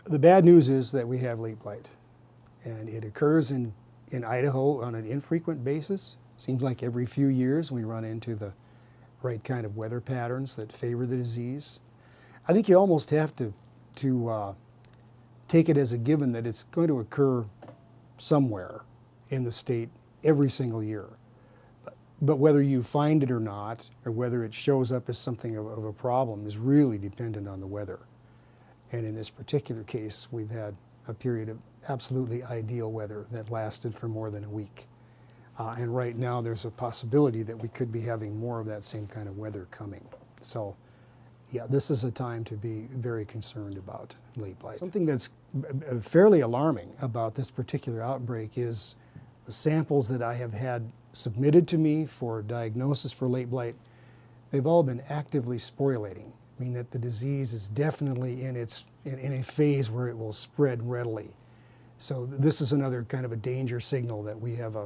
The bad news is that we have late blight, and it occurs in Idaho on an infrequent basis. Seems like every few years we run into the right kind of weather patterns that favor the disease. I think you almost have to take it as a given that it's going to occur somewhere in the state every single year. But whether you find it or not, or whether it shows up as something of a problem, is really dependent on the weather. And in this particular case, we've had a period of absolutely ideal weather that lasted for more than a week. And right now there's a possibility that we could be having more of that same kind of weather coming. So yeah, this is a time to be very concerned about late blight. Something that's fairly alarming about this particular outbreak is the samples that I have had submitted to me for diagnosis for late blight. They've all been actively sporulating, meaning that the disease is definitely in a phase where it will spread readily. So this is another kind of a danger signal that we have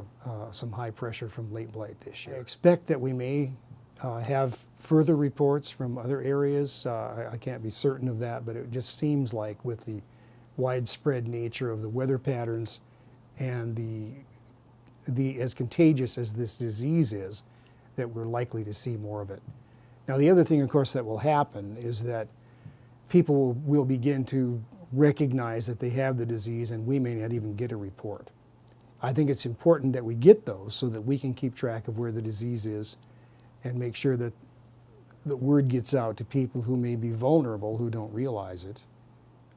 some high pressure from late blight this year. I expect that we may have further reports from other areas. I can't be certain of that, but it just seems like with the widespread nature of the weather patterns and as contagious as this disease is, that we're likely to see more of it. Now the other thing, of course, that will happen is that people will begin to recognize that they have the disease, and we may not even get a report. I think it's important that we get those so that we can keep track of where the disease is and make sure that the word gets out to people who may be vulnerable, who don't realize it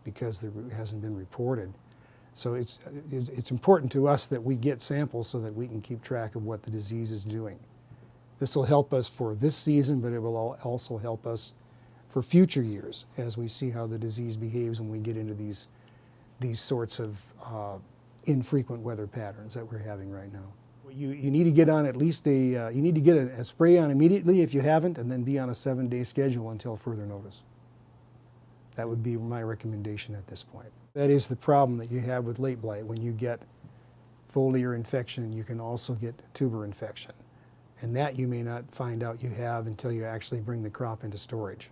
because it hasn't been reported. So it's important to us that we get samples so that we can keep track of what the disease is doing. This will help us for this season, but it will also help us for future years as we see how the disease behaves when we get into these sorts of infrequent weather patterns that we're having right now. You need to get on at least you need to get a spray on immediately if you haven't, and then be on a 7-day schedule until further notice. That would be my recommendation at this point. That is the problem that you have with late blight. When you get foliar infection, you can also get tuber infection. And that you may not find out you have until you actually bring the crop into storage,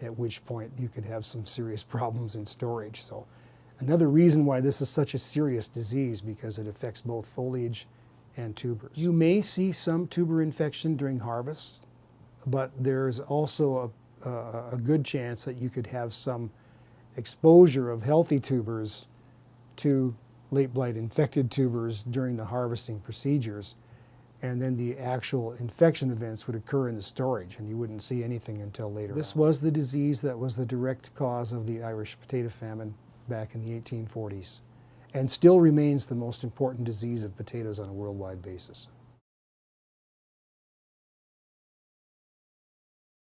at which point you could have some serious problems in storage. So another reason why this is such a serious disease, because it affects both foliage and tubers. You may see some tuber infection during harvest, but there's also a good chance that you could have some exposure of healthy tubers to late blight infected tubers during the harvesting procedures, and then the actual infection events would occur in the storage and you wouldn't see anything until later. This was the disease that was the direct cause of the Irish potato famine back in the 1840s, and still remains the most important disease of potatoes on a worldwide basis.